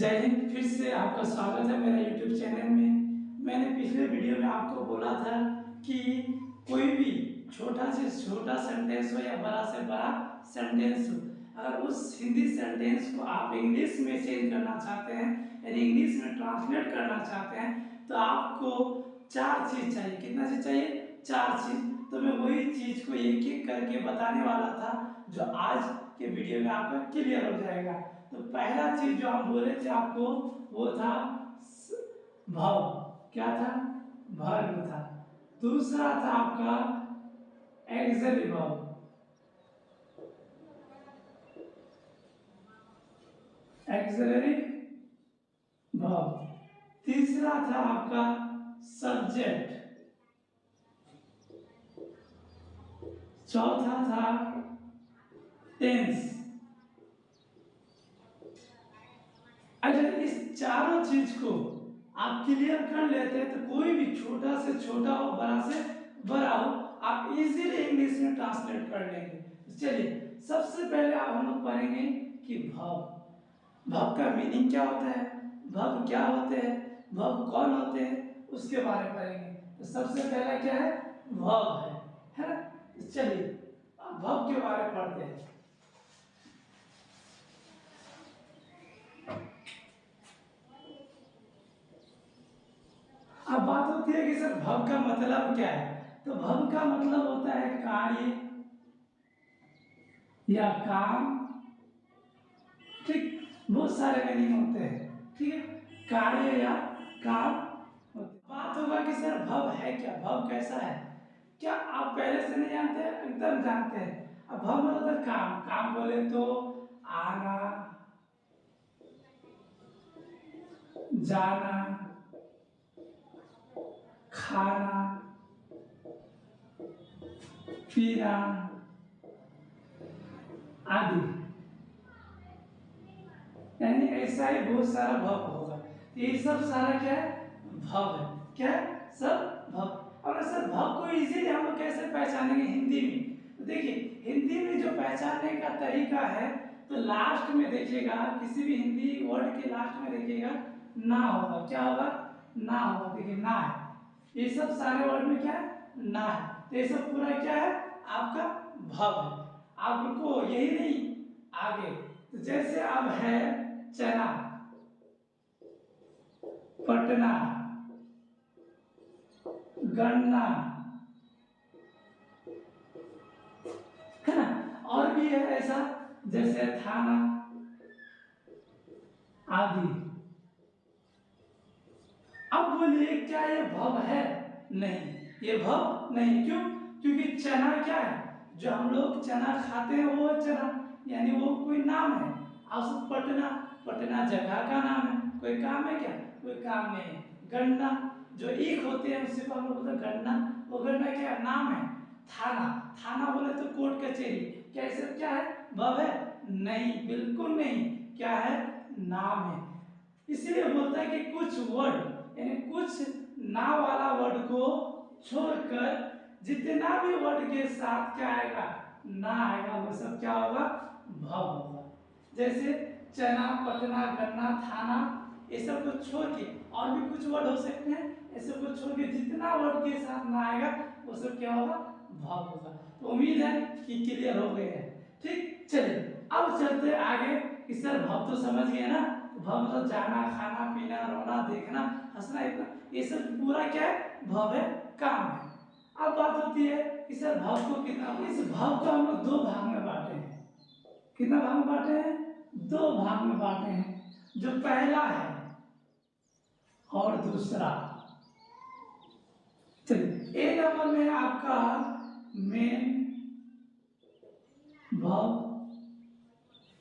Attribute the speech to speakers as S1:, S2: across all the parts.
S1: जय हिंद। फिर से आपका स्वागत है मेरा YouTube चैनल में। मैंने पिछले वीडियो में आपको बोला था कि कोई भी छोटा से छोटा सेंटेंस हो या बड़ा से बड़ा सेंटेंस हो, अगर उस हिंदी सेंटेंस को आप इंग्लिश में चेंज करना चाहते हैं यानी इंग्लिश में ट्रांसलेट करना चाहते हैं तो आपको चार चीज़ चाहिए। कितना चीज़ चाहिए? चार चीज़। तो मैं वही चीज़ को एक एक करके बताने वाला था जो आज के वीडियो में आपको क्लियर हो जाएगा। तो पहला चीज जो हम बोले थे आपको वो था भाव। क्या था? वर्ब था। दूसरा था आपका एक्सिलरी भाव। एक्सिलरी भाव। तीसरा था आपका सब्जेक्ट। चौथा था टेंस। अगर इस चारों चीज को आप क्लियर कर लेते हैं तो कोई भी छोटा से छोटा हो बड़ा से बड़ा हो आप इजीली इंग्लिश में ट्रांसलेट कर लेंगे। चलिए सबसे पहले आप हम लोग पढ़ेंगे कि भाव। भाव का मीनिंग क्या होता है, भाव क्या होते हैं, भाव कौन होते हैं, उसके बारे में पढ़ेंगे। तो सबसे पहला क्या है? भाव है ना। चलिए भाव के बारे में पढ़ते हैं। अब बात होती है कि सर भव का मतलब क्या है। तो भव का मतलब होता है कार्य या काम। ठीक, बहुत सारे मीनिंग होते हैं। ठीक है, कार्य या काम होते। बात होगा कि सर भव है क्या, भव कैसा है, क्या आप पहले से नहीं जानते? एकदम जानते हैं। अब भव मतलब काम। काम बोले तो आना, जाना, खाना, पीना आदि, यानी ऐसा ही बहुत सारा भव होगा। ये सब सारा क्या है? भव है। क्या है? सब भव। और सर भव को इजीली हम लोग कैसे पहचानेंगे हिंदी में? तो देखिए हिंदी में जो पहचानने का तरीका है तो लास्ट में देखिएगा, किसी भी हिंदी वर्ड के लास्ट में देखिएगा ना होगा। क्या होगा? ना होगा। देखिए ना है, ये सब सारे वर्ड में क्या है? ना है। तो ये सब पूरा क्या है? आपका भव है। आपको यही नहीं आगे, तो जैसे अब है चना, पटना, गन्ना, है ना, और भी है ऐसा जैसे थाना आदि। अब बोलिए क्या ये भव है? नहीं, ये भव नहीं। क्यों? क्योंकि चना क्या है? जो हम लोग चना खाते हैं वो चना, यानी वो कोई नाम है। अब पटना, पटना जगह का नाम है, कोई काम है क्या? कोई काम नहीं है। गन्ना जो ईख होते हैं उससे हम लोग बोलते हैं गन्ना, वो गन्ना क्या नाम है? थाना, थाना बोले तो कोर्ट कचहरी। क्या ये सब क्या है? भव है? नहीं, बिल्कुल नहीं। क्या है? नाम है। इसलिए बोलता है कि कुछ वर्ड यानी कुछ ना वाला वर्ड को छोड़कर जितना भी वर्ड के साथ क्या आएगा? ना आएगा, वो सब क्या होगा? भव होगा। जैसे चना, पटना, गन्ना, थाना, ये सब को छोड़ के और भी कुछ वर्ड हो सकते हैं। ऐसे को छोड़ के जितना वर्ड के साथ ना आएगा वो सब क्या होगा? भव होगा। तो उम्मीद है कि क्लियर हो गए हैं। ठीक, चलिए अब चलते आगे कि सर भव तो समझ गए ना। भव मतलब जाना, खाना, पीना, रोना, देखना, हंसना, इतना, ये सब पूरा क्या है? भव है, काम है। अब बात होती है कि सर भव को कितना, इस भव को हम लोग दो भाग में बांटे हैं। कितना भाग में बांटे हैं? दो भाग में बांटे हैं। जो पहला है और दूसरा। चलिए ए नंबर में आपका मेन भव,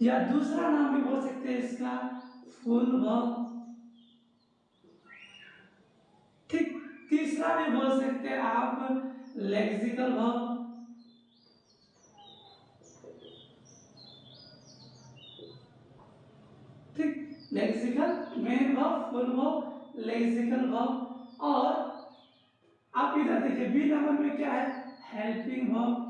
S1: या दूसरा नाम भी बोल सकते हैं इसका फुल भव। ठीक, तीसरा भी बोल सकते हैं आप लेक्सिकल भव। ठीक, लेक्सिकल मेन भव, फुल भव, लेक्सिकल भव। और आप इधर देखिए बी नंबर में क्या है? हेल्पिंग भव।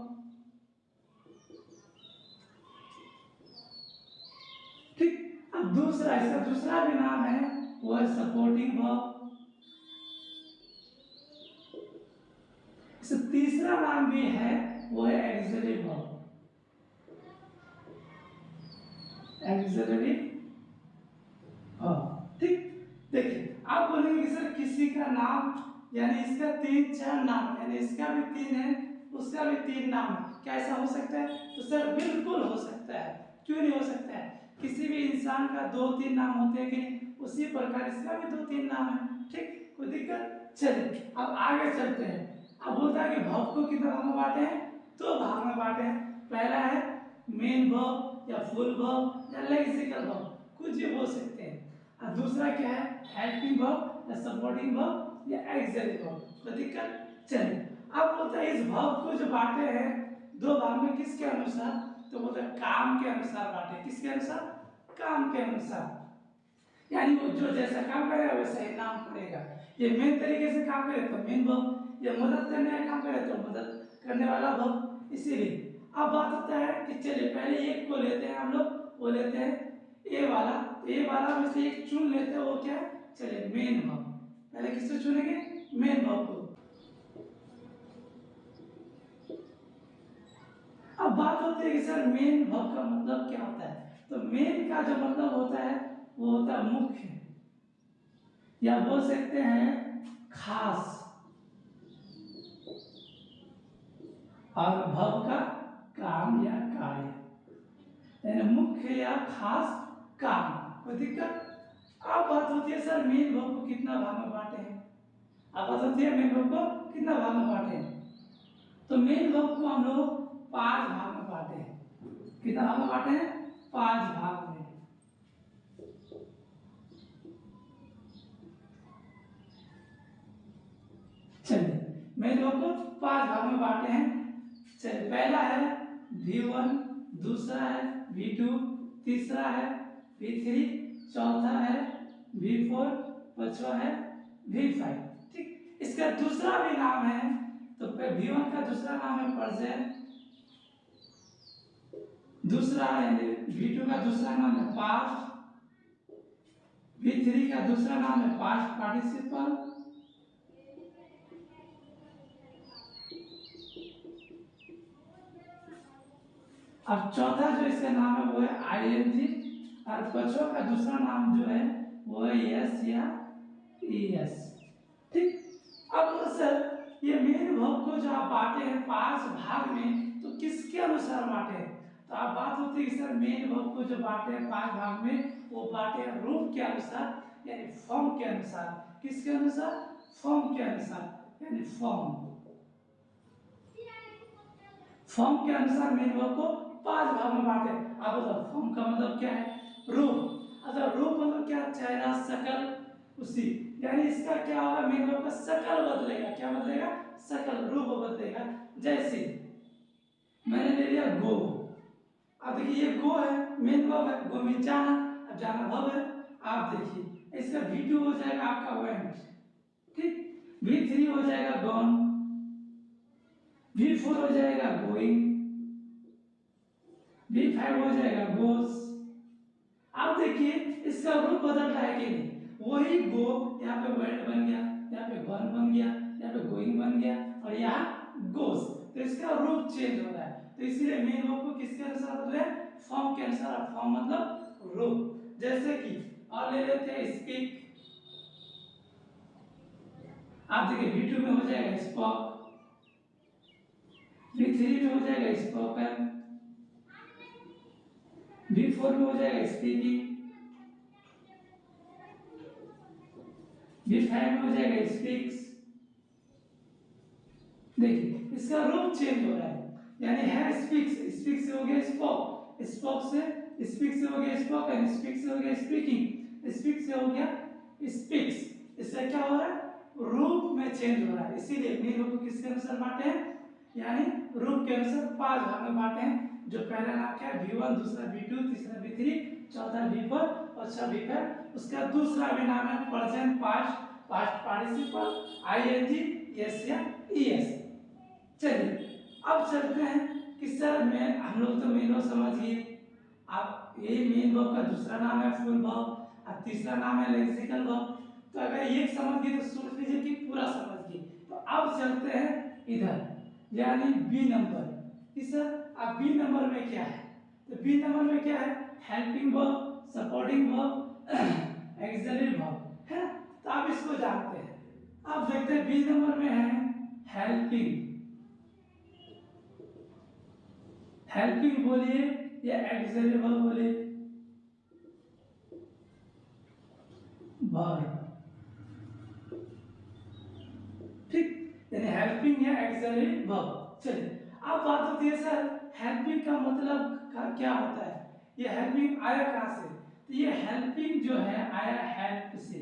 S1: ठीक, अब दूसरा, इसका दूसरा भी नाम है वो है सपोर्टिंग वर्ब। इसका तीसरा नाम भी है वो है एक्सिलरी वर्ब। एक्सिलरी वर्ब, ठीक। देखिए आप बोलेंगे कि सर किसी का नाम, यानी इसका 3-4 नाम, यानी इसका भी 3 है, उसका भी 3 नाम है, क्या ऐसा हो सकता है? तो सर बिल्कुल हो सकता है। क्यों नहीं हो सकता है? किसी भी इंसान का 2-3 नाम होते हैं कि नहीं, उसी प्रकार इसका भी 2-3 नाम है, ठीक। कोई दिक्कत? चलिए अब आगे चलते हैं। अब बोलता है कि वर्ब को कितने भाग में बांटे हैं? 2 भाग में बांटे हैं। पहला है मेन वर्ब या फुल वर्ब या लेक्सिकल वर्ब, कुछ भी बोल सकते हैं। और दूसरा क्या है? हेल्पिंग वर्ब या सपोर्टिंग वर्ब या एक्सिलरी वर्ब। कोई दिक्कत? चलिए अब बोलता है इस वर्ब को जो बांटे हैं 2 भाग में, किसके अनुसार? तो बोलता है काम के अनुसार बांटे। किसके अनुसार? काम के अनुसार, यानी वो जो जैसा काम करेगा वैसा ही नाम पड़ेगा। ये मेन तरीके से काम करे तो मेन वर्ब, या मदद करने का काम करे तो मदद करने वाला वर्ब। इसीलिए अब बात होता है कि चलिए पहले एक को लेते हैं हम लोग, वो लेते हैं ए वाला। ए वाला में से एक चुन लेते हैं, वो क्या है? चलिए मेन वर्ब। पहले किसको चुनेंगे? मेन वर्ब को। अब बात होती है कि सर मेन वर्ब का मतलब क्या होता है? तो मेन का जो मतलब होता है वो होता है मुख्य, या बोल सकते हैं खास, और वर्ब का काम या कार्य, यानी मुख्य या खास काम। कोई दिक्कत? अब बात होती है सर मेन वर्ब को कितना भाग में बांटे हैं। अब बात होती है मेन वर्ब को कितना भाग में बांटे हैं। तो मेन वर्ब को हम लोग 5 भाग में बांटे हैं। कितना भाग में बांटे हैं? 5 भाग में। चलिए मेन वर्ब को 5 भाग में बांटे हैं। चलिए पहला है V1, दूसरा है V2, तीसरा है V3, चौथा है V4, पांचवा है V5, ठीक। इसका दूसरा भी नाम है, तो V1 का दूसरा नाम है प्रेजेंट, दूसरा है V2 का दूसरा नाम है पास्ट, V3 का दूसरा नाम है पास्ट पार्टिसिपल, अब चौथा जो इसका नाम है वो है आईएनजी, और पांचवा का दूसरा नाम जो है वो है यस या ईएस, ठीक। अब सर ये मेन वर्ब को जो आप बांटे हैं 5 भाग में, तो किसके अनुसार बांटे हैं? तो आप बात होती है कि सर मेन वर्ब को जो बांटे हैं 5 भाग में, वो बांटे हैं रूप के अनुसार, यानी फॉर्म के अनुसार। किसके अनुसार? फॉर्म के अनुसार, यानी फॉर्म। फॉर्म के अनुसार मेन वर्ब को 5 भाग में बांटे। अब बताओ फॉर्म का मतलब क्या है? रूप। अच्छा रूप मतलब क्या? चेहरा, शकल, उसी, यानी इसका क्या होगा? मेन वर्ब का शकल बदलेगा। क्या बदलेगा? शकल, रूप बदलेगा। जैसे मैंने ले लिया गो, अब देखिए ये गो है, मेन वर्ब है, गो में जाना, अब जाना वर्ब है। आप देखिए इसका V2 हो जाएगा आपका वेंट, ठीक। V3 हो जाएगा गॉन, V4 हो जाएगा गोइंग, V5 हो जाएगा गोस। अब देखिए इसका रूप बदल रहा है कि नहीं? वही गो यहाँ पे वेंट बन गया, यहाँ पे गॉन बन गया, यहाँ पे गोइंग बन गया, और यहाँ गोस। तो इसका रूप चेंज हो रहा है। तो इसीलिए मेन वर्ब को किसके अनुसार बदले? फॉर्म के अनुसार। फॉर्म मतलब रूप। जैसे कि और ले लेते हैं स्पीक, आप देखिए V2 में हो जाएगा स्पोक, V3 में हो जाएगा स्पोकन, V4 में हो जाएगा स्पीकिंग, V5 में हो जाएगा स्पीक्स। देखिए इसका रूप चेंज हो रहा है, यानी है स्पीक्स, स्पीक से हो गया स्पोक, स्पोक से स्पीक से हो गया स्पोकन, स्पीक से हो गया स्पीकिंग, स्पीक से हो गया स्पीक्स। इससे क्या हो रहा है? रूप में चेंज हो रहा है। इसीलिए मेन वर्ब को किसके अनुसार बांटे हैं? यानी रूप के अनुसार 5 भाग में बांटे हैं। जो पहला नाम क्या है? V1, दूसरा V2, तीसरा V3, चौथा V4 और छठा V5। उसका दूसरा भी नाम है present, past, past participle, I N G, S या ईएस। चलिए अब चलते हैं कि सर मैं हम लोग तो मेन वर्ब समझ गए, अब ये मेन वर्ब का दूसरा नाम है फुल वर्ब और तीसरा नाम है लेक्सिकल वर्ब। तो अगर एक समझ गए तो सोच लीजिए कि पूरा समझ गए। तो अब चलते हैं इधर यानी बी नंबर। सर अब बी नंबर में क्या है? तो बी नंबर में क्या है? Helping verb, supporting verb, axillary verb है। तो आप इसको जानते हैं। अब देखते हैं बी नंबर में है हेल्पिंग। हेल्पिंग बोलिए या एक्सिलरी वर्ब बोलिए? वर्ब, ठीक, यानी हेल्पिंग या एक्सिलरी वर्ब। चलिए अब बात होती है सर हेल्पिंग का मतलब क्या होता है? ये हेल्पिंग आया कहां से? तो ये हेल्पिंग जो है आया हेल्प से।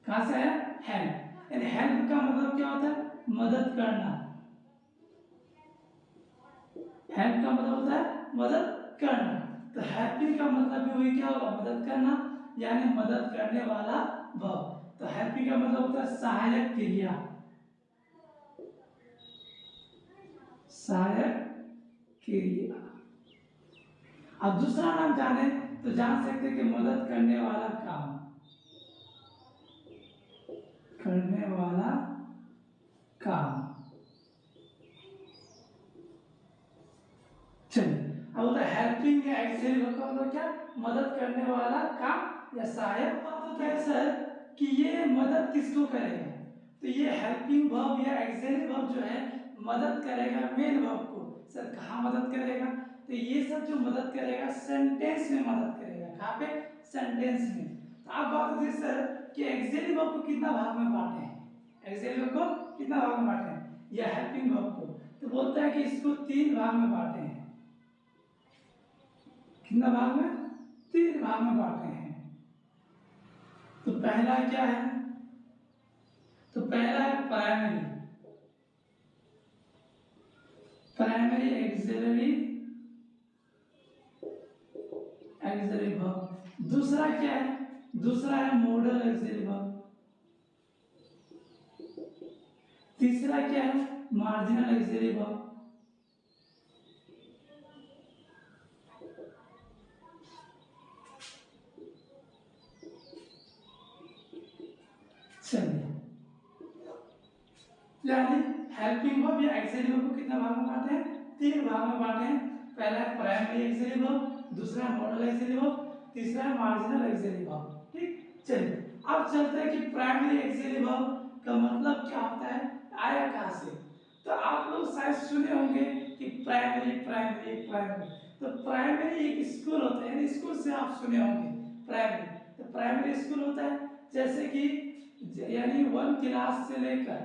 S1: कहां से आया? हेल्प। यानी हेल्प का मतलब क्या होता है? मदद करना। हेल्प का मतलब होता है मदद करना। तो हेल्पिंग का मतलब भी वही क्या होगा? मदद करना, यानी मदद करने वाला वर्ब। तो हेल्पिंग का मतलब होता है सहायक क्रिया, सहायक क्रिया। अब दूसरा नाम जाने तो जान सकते हैं कि मदद करने वाला काम, करने वाला काम। चलिए अब होता है हेल्पिंग या एक्सिलरी वर्ब का मतलब क्या? मदद करने वाला काम या सहायक। बात होता है सर कि ये मदद किसको करेगा? तो ये हेल्पिंग वर्ब या एक्सिलरी वर्ब जो है मदद करेगा मेन वर्ब को। सर कहाँ मदद करेगा? तो ये सब जो मदद करेगा सेंटेंस में मदद करेगा। कहाँ पे? सेंटेंस में। तो अब बात होती है सर कि एक्सिलरी वर्ब को कितना भाग में बांटे हैं? एक्सिलरी वर्ब को कितना भाग में बांटे हैं या हेल्पिंग वर्ब को? तो बोलता है कि इसको 3 भाग में बांटे हैं। कितना भाग में? 3 भाग में बांटे हैं। तो पहला क्या है? तो पहला है primary, primary axillary, axillary verb. दूसरा क्या है? दूसरा है मॉडल एक्सिलरी वर्ब। तीसरा क्या है? Marginal axillary verb. चलिए यानी हेल्पिंग वर्ब या एक्सिलरी वर्ब को कितना भाग में बांटे हैं? 3 भाग में बांटे हैं। पहला है प्राइमरी एक्सिलरी वर्ब, दूसरा है मॉडल एक्सिलरी वर्ब, तीसरा है मार्जिनल एक्सिलरी वर्ब। ठीक, चलिए अब चलते हैं कि प्राइमरी एक्सिलरी वर्ब का मतलब क्या होता है, आया कहां से? तो आप लोग शायद सुने होंगे कि प्राइमरी प्राइमरी प्राइमरी। तो प्राइमरी एक स्कूल होता है, स्कूल से आप सुने होंगे प्राइमरी। तो प्राइमरी स्कूल होता है जैसे कि यानी 1 क्लास से लेकर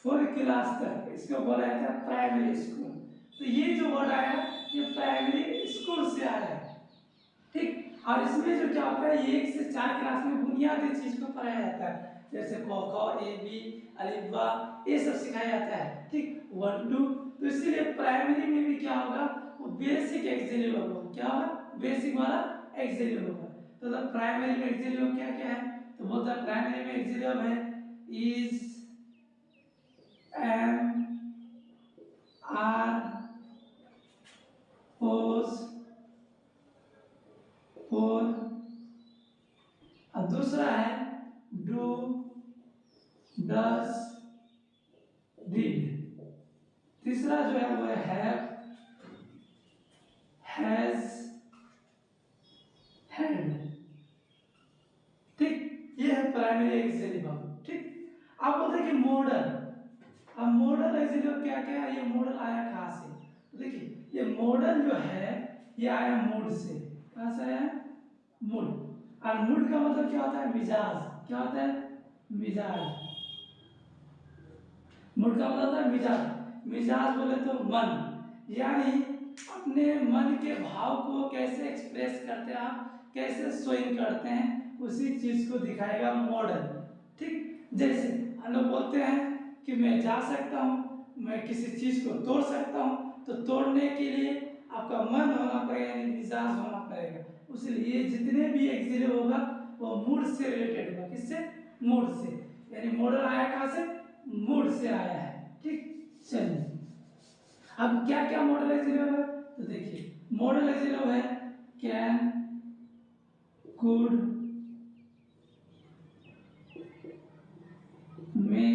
S1: 4 क्लास तक, इसको बोला जाता है प्राइमरी स्कूल। तो ये जो वर्ड आया ये प्राइमरी स्कूल से आया है। ठीक, और इसमें जो क्या होता है 1 से 4 क्लास में बुनियादी चीज को पढ़ाया जाता है, जैसे क ख ए बी अलिफ बा ये सब सिखाया जाता है। ठीक, 1 2। तो इसीलिए प्राइमरी में भी क्या होगा? वो बेसिक एक्सिलरी वर्ब होगा। क्या होगा? बेसिक वाला एक्सिलरी वर्ब होगा। तो प्राइमरी में एक्सिलरी वर्ब क्या क्या है? तो बोलता है प्राइमरी में एक्सिलरी वर्ब है इज, एम, आर, पोज, फोर, और दूसरा है डू, डस, डिड। तीसरा जो है वो है हैव, हैज, हैड। ठीक, ये है प्राइमरी एक्सिलरी वर्ब। ठीक, अब बोलते हैं कि मॉडल। अब मॉडल एक्सिलरी वर्ब क्या क्या है? ये मॉडल आया कहां से? तो देखिए ये मॉडल जो है ये आया मूड से। कहां से आया? मूड। और मूड का मतलब क्या होता है? मिजाज। क्या होता है? मिजाज। मूड का मतलब होता है मिजाज। मिजाज बोले तो मन, यानी अपने मन के भाव को कैसे एक्सप्रेस करते हैं आप, कैसे शोइंग करते हैं, उसी चीज को दिखाएगा मॉडल। ठीक, जैसे हम लोग बोलते हैं कि मैं जा सकता हूँ, मैं किसी चीज को तोड़ सकता हूँ, तो तोड़ने के लिए आपका मन होना पड़ेगा, यानी मिजाज होना पड़ेगा। इसलिए जितने भी एक्सिलरी होगा वो मूड से रिलेटेड होगा। किससे? मूड से। यानी मॉडल आया कहां से? मूड से आया है। ठीक, चलिए अब क्या क्या मॉडल एक्सिलरी होगा? तो देखिए मॉडल एक्सिलेटिव है can, could, may,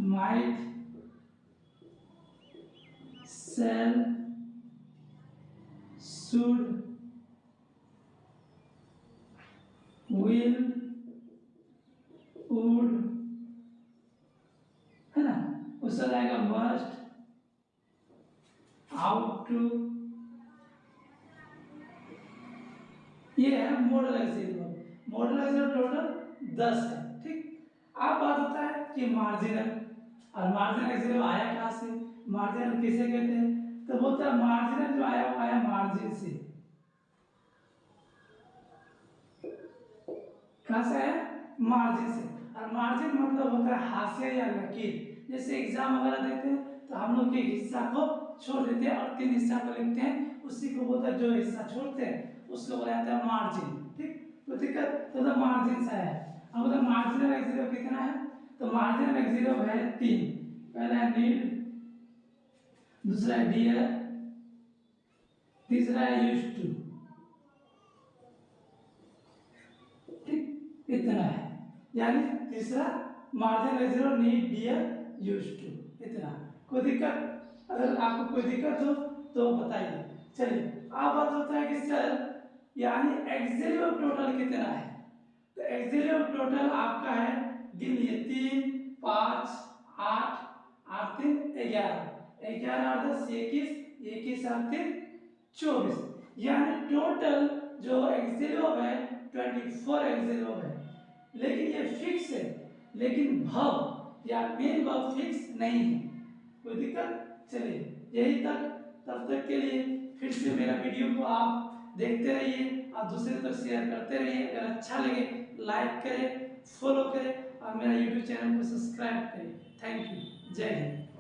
S1: might, shall, should, will, would, है ना। उससे आएगा must, ought to, ये है मॉडल एक्सिलेटिव। मॉडल एक्सिलेटिव टोटल 10 है, ठीक। अब बात होता है कि मार्जिनल, और मार्जिनल एक्सिलेटिव आया कहाँ से, मार्जिनल किसे कहते हैं, तो बोलता है मार्जिनल जो आया वो आया मार्जिन से। कहाँ से आया, मार्जिन से। और मार्जिन मतलब होता है हाशिया या लकीर। जैसे एग्जाम वगैरह देते हैं तो हम लोग एक हिस्सा को छोड़ देते हैं और 3 हिस्सा को लिखते हैं, उसी को बोलता है, जो हिस्सा छोड़ते हैं उसको बोला जाता है मार्जिन, ठीक। तो दिक्कत तो मार्जिन से है। अब मतलब मार्जिनल एक्सिलेटिव कितना है, तो मार्जिनल एक्सिलेटिव है 3। पहला है नीड, दूसरा है डियर, तीसरा है यूज्ड टू, ठीक। इतना है, यानी तीसरा marginal accelerative need, dear, used to, इतना। कोई दिक्कत, अगर आपको कोई दिक्कत हो तो बताइए। चलिए अब बात होता है कि सर यानी एक्सिलेटिव टोटल कितना है, तो एक्सिलेटिव टोटल आपका है, गिनिए 3, 5, 8, 8 3 11, 11 8 10 21, 21 8 3 24, यानी टोटल जो एक्सिलेटिव है 24 एक्सिलेटिव है। लेकिन ये फिक्स है, लेकिन भव या मेन भव फिक्स नहीं है। कोई दिक्कत, चलिए यही तक। तब तक के लिए फिर से मेरा वीडियो को आप देखते रहिए और दूसरे तक शेयर करते रहिए। अगर अच्छा लगे लाइक करें, फॉलो करें और मेरा यूट्यूब चैनल को सब्सक्राइब करें। थैंक यू, जय हिंद।